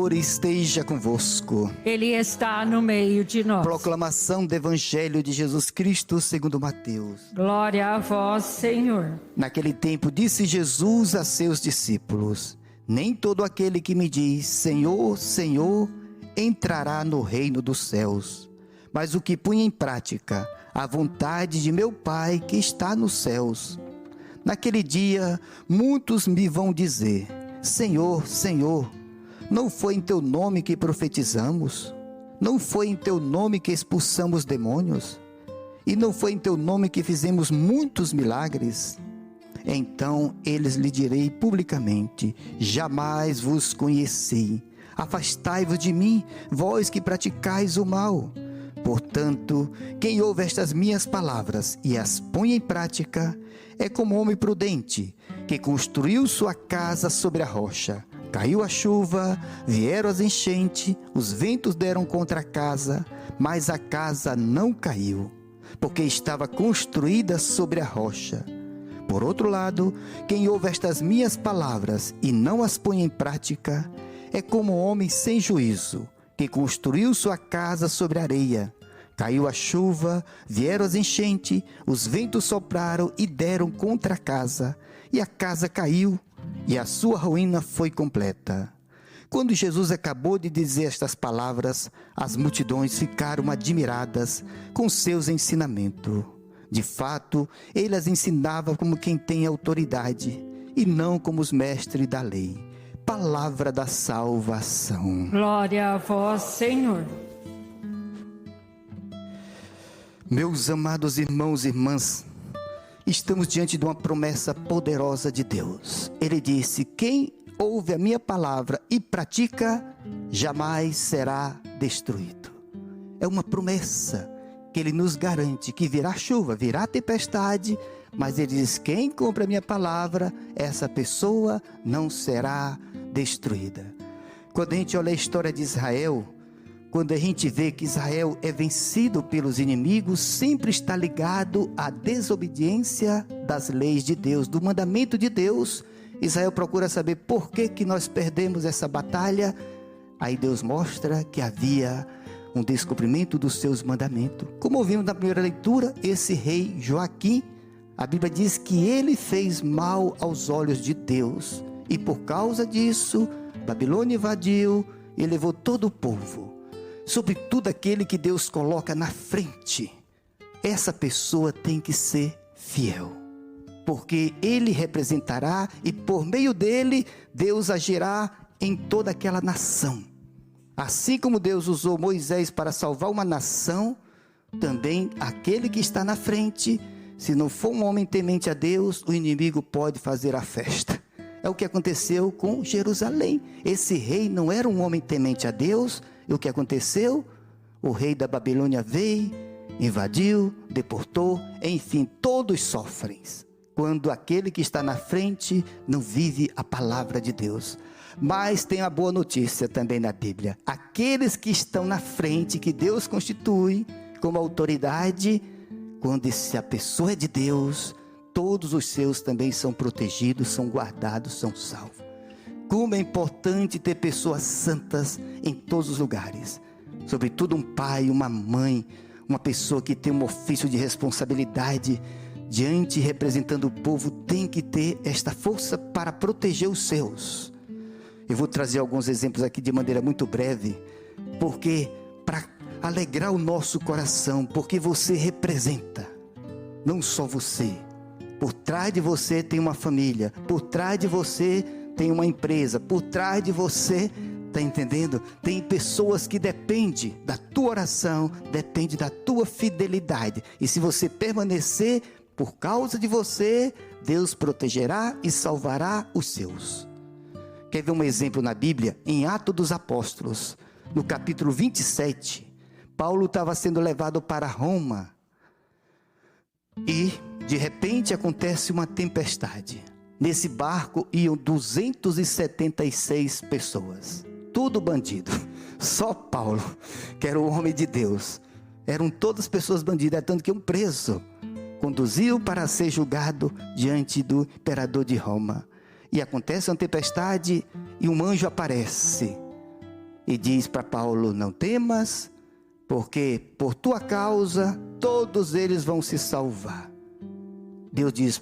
Senhor esteja convosco. Ele está no meio de nós. Proclamação do Evangelho de Jesus Cristo segundo Mateus. Glória a vós, Senhor. Naquele tempo disse Jesus a seus discípulos: nem todo aquele que me diz Senhor, Senhor, entrará no reino dos céus, mas o que põe em prática a vontade de meu Pai que está nos céus. Naquele dia muitos me vão dizer: Senhor, Senhor, não foi em teu nome que profetizamos? Não foi em teu nome que expulsamos demônios? E não foi em teu nome que fizemos muitos milagres? Então eles lhe direi publicamente: jamais vos conheci. Afastai-vos de mim, vós que praticais o mal. Portanto, quem ouve estas minhas palavras e as põe em prática, é como homem prudente, que construiu sua casa sobre a rocha. Caiu a chuva, vieram as enchentes, os ventos deram contra a casa, mas a casa não caiu, porque estava construída sobre a rocha. Por outro lado, quem ouve estas minhas palavras e não as põe em prática, é como um homem sem juízo, que construiu sua casa sobre a areia. Caiu a chuva, vieram as enchentes, os ventos sopraram e deram contra a casa, e a casa caiu, e a sua ruína foi completa. Quando Jesus acabou de dizer estas palavras, as multidões ficaram admiradas com seus ensinamentos. De fato, ele as ensinava como quem tem autoridade, e não como os mestres da lei. Palavra da salvação. Glória a vós, Senhor. Meus amados irmãos e irmãs, estamos diante de uma promessa poderosa de Deus. Ele disse: quem ouve a minha palavra e pratica, jamais será destruído. É uma promessa que ele nos garante que virá chuva, virá tempestade, mas ele diz: quem cumpre a minha palavra, essa pessoa não será destruída. Quando a gente olha a história de Israel, quando a gente vê que Israel é vencido pelos inimigos, sempre está ligado à desobediência das leis de Deus, do mandamento de Deus. Israel procura saber por que nós perdemos essa batalha. Aí Deus mostra que havia um descumprimento dos seus mandamentos. Como ouvimos na primeira leitura, esse rei Joaquim, a Bíblia diz que ele fez mal aos olhos de Deus. E por causa disso, Babilônia invadiu e levou todo o povo. Sobretudo aquele que Deus coloca na frente, essa pessoa tem que ser fiel, porque ele representará e por meio dele Deus agirá em toda aquela nação. Assim como Deus usou Moisés para salvar uma nação, também aquele que está na frente, se não for um homem temente a Deus, o inimigo pode fazer a festa. É o que aconteceu com Jerusalém. Esse rei não era um homem temente a Deus. E o que aconteceu? O rei da Babilônia veio, invadiu, deportou, enfim, todos sofrem quando aquele que está na frente não vive a palavra de Deus. Mas tem uma boa notícia também na Bíblia: aqueles que estão na frente, que Deus constitui como autoridade, quando a pessoa é de Deus, todos os seus também são protegidos, são guardados, são salvos. Como é importante ter pessoas santas em todos os lugares. Sobretudo um pai, uma mãe, uma pessoa que tem um ofício de responsabilidade diante e representando o povo, tem que ter esta força para proteger os seus. Eu vou trazer alguns exemplos aqui de maneira muito breve, porque para alegrar o nosso coração, porque você representa, não só você. Por trás de você tem uma família, por trás de você tem uma empresa, por trás de você, está entendendo? Tem pessoas que dependem da tua oração, dependem da tua fidelidade. E se você permanecer, por causa de você, Deus protegerá e salvará os seus. Quer ver um exemplo na Bíblia? Em Atos dos Apóstolos, no capítulo 27, Paulo estava sendo levado para Roma. E, de repente, acontece uma tempestade. Nesse barco iam 276 pessoas, tudo bandido. Só Paulo, que era o homem de Deus. Eram todas pessoas bandidas, tanto que um preso conduziu para ser julgado diante do imperador de Roma. E acontece uma tempestade e um anjo aparece. e diz para Paulo: não temas, porque por tua causa todos eles vão se salvar. Deus diz: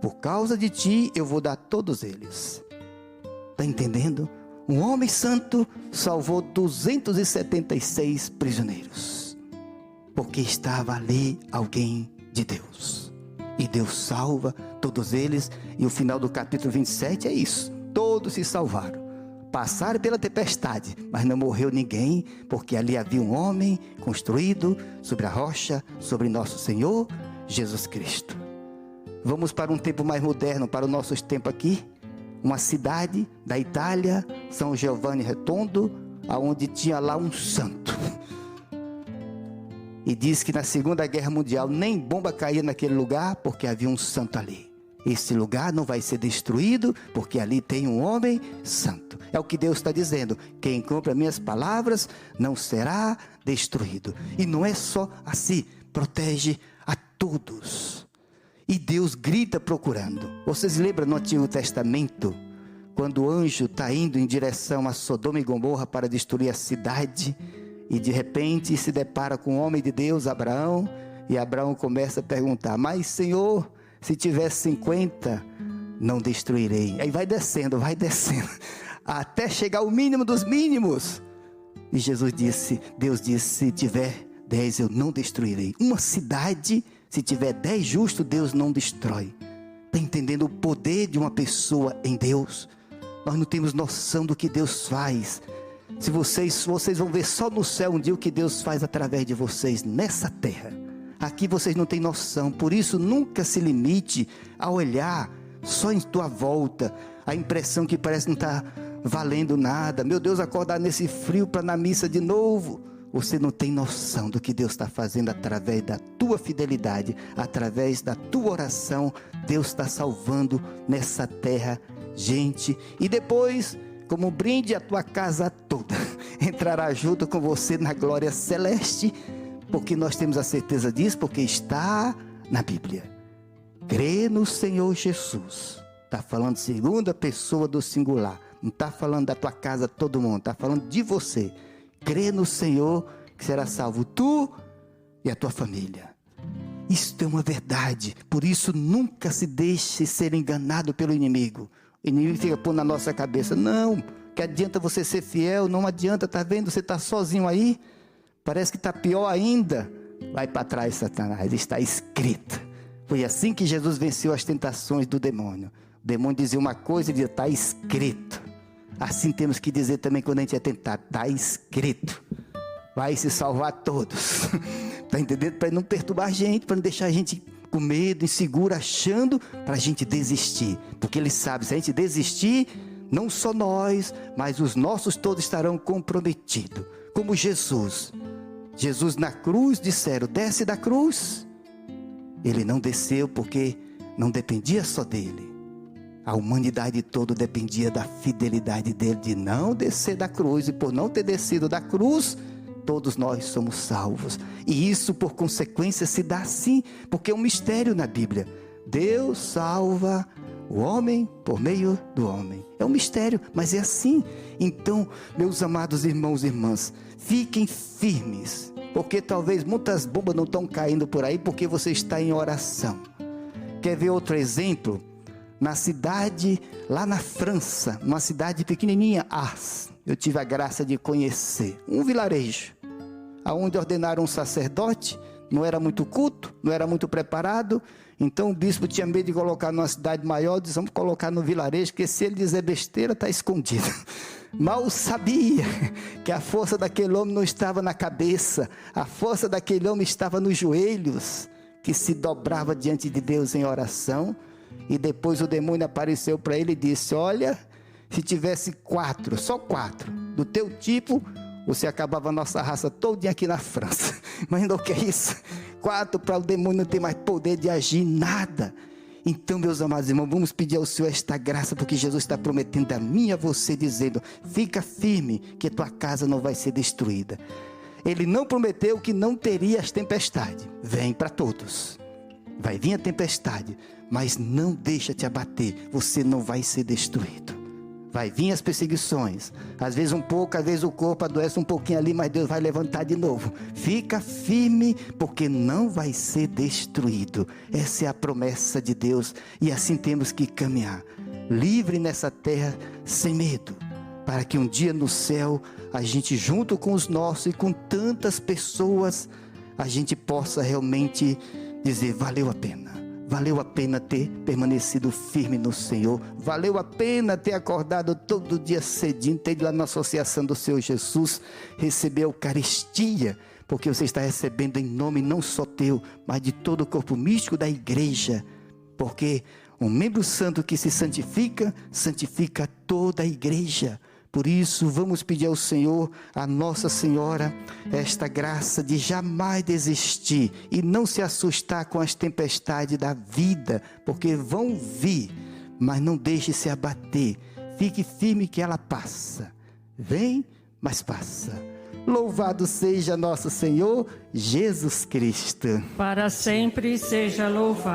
por causa de ti eu vou dar todos eles. Está entendendo? Um homem santo salvou 276 prisioneiros, porque estava ali alguém de Deus. E Deus salva todos eles. E o final do capítulo 27 é isso: todos se salvaram, passaram pela tempestade, mas não morreu ninguém, porque ali havia um homem construído sobre a rocha, sobre nosso Senhor Jesus Cristo. Vamos para um tempo mais moderno, para o nosso tempo aqui. Uma cidade da Itália, São Giovanni Rotondo, aonde tinha lá um santo. E diz que na Segunda Guerra Mundial nem bomba caía naquele lugar, porque havia um santo ali. Esse lugar não vai ser destruído, porque ali tem um homem santo. É o que Deus está dizendo: quem cumpre minhas palavras não será destruído. E não é só assim, protege a todos. E Deus grita procurando. Vocês lembram no Antigo Testamento, quando o anjo está indo em direção a Sodoma e Gomorra para destruir a cidade, e de repente se depara com o homem de Deus, Abraão, e Abraão começa a perguntar: mas Senhor, se tivesse 50, não destruirei. Aí vai descendo, até chegar ao mínimo dos mínimos. E Deus disse: se tiver 10, eu não destruirei. Uma cidade, se tiver 10 justos, Deus não destrói. Está entendendo o poder de uma pessoa em Deus? Nós não temos noção do que Deus faz. Se vocês vão ver só no céu um dia o que Deus faz através de vocês nessa terra. Aqui vocês não têm noção. Por isso nunca se limite a olhar só em tua volta, a impressão que parece não estar valendo nada. Meu Deus, acordar nesse frio para ir na missa de novo. Você não tem noção do que Deus está fazendo através da tua fidelidade, através da tua oração. Deus está salvando nessa terra gente. E depois, como um brinde, a tua casa toda entrará junto com você na glória celeste, porque nós temos a certeza disso, porque está na Bíblia. Crê no Senhor Jesus. Está falando segunda pessoa do singular. Não está falando da tua casa todo mundo, está falando de você. Crê no Senhor, que será salvo tu e a tua família. Isto é uma verdade. Por isso nunca se deixe ser enganado pelo inimigo. O inimigo fica pondo na nossa cabeça: não, que adianta você ser fiel, não adianta, tá vendo, você está sozinho aí, parece que está pior ainda. Vai para trás, Satanás, está escrito. Foi assim que Jesus venceu as tentações do demônio. O demônio dizia uma coisa e dizia: está escrito. Assim temos que dizer também quando a gente é tentado: está escrito. Vai se salvar todos. Está entendendo? Para não perturbar a gente, para não deixar a gente com medo, inseguro, achando, para a gente desistir. Porque Ele sabe, se a gente desistir, não só nós, mas os nossos todos estarão comprometidos. Como Jesus na cruz, disseram: desce da cruz. Ele não desceu porque não dependia só dele. A humanidade toda dependia da fidelidade dele de não descer da cruz. E por não ter descido da cruz, todos nós somos salvos. E isso por consequência se dá assim, porque é um mistério na Bíblia. Deus salva o homem por meio do homem. É um mistério, mas é assim. Então, meus amados irmãos e irmãs, fiquem firmes, porque talvez muitas bombas não estão caindo por aí, porque você está em oração. Quer ver outro exemplo? Na cidade, lá na França, uma cidade pequenininha, Ars, eu tive a graça de conhecer, um vilarejo, aonde ordenaram um sacerdote, não era muito culto, não era muito preparado, então o bispo tinha medo de colocar numa cidade maior, disse: vamos colocar no vilarejo, porque se ele dizer besteira, está escondido. Mal sabia que a força daquele homem não estava na cabeça, a força daquele homem estava nos joelhos, que se dobrava diante de Deus em oração. E depois o demônio apareceu para ele e disse: olha, se tivesse 4, só 4 do teu tipo, você acabava a nossa raça todinha aqui na França. Mas não quer isso? 4 para o demônio não ter mais poder de agir, nada. Então, meus amados irmãos, vamos pedir ao Senhor esta graça, porque Jesus está prometendo a mim e a você, dizendo: fica firme, que tua casa não vai ser destruída. Ele não prometeu que não teria as tempestades. Vem para todos, vai vir a tempestade, mas não deixa te abater, você não vai ser destruído. Vai vir as perseguições, às vezes um pouco, às vezes o corpo adoece um pouquinho ali, mas Deus vai levantar de novo. Fica firme, porque não vai ser destruído. Essa é a promessa de Deus, e assim temos que caminhar, livre nessa terra, sem medo, para que um dia no céu, a gente junto com os nossos e com tantas pessoas, a gente possa realmente dizer, valeu a pena. Valeu a pena ter permanecido firme no Senhor. Valeu a pena ter acordado todo dia cedinho, ter ido lá na associação do Senhor Jesus, receber a Eucaristia, porque você está recebendo em nome não só teu, mas de todo o corpo místico da igreja. Porque um membro santo que se santifica, santifica toda a igreja. Por isso, vamos pedir ao Senhor, a Nossa Senhora, esta graça de jamais desistir e não se assustar com as tempestades da vida, porque vão vir, mas não deixe se abater. Fique firme que ela passa. Vem, mas passa. Louvado seja nosso Senhor Jesus Cristo. Para sempre seja louvado.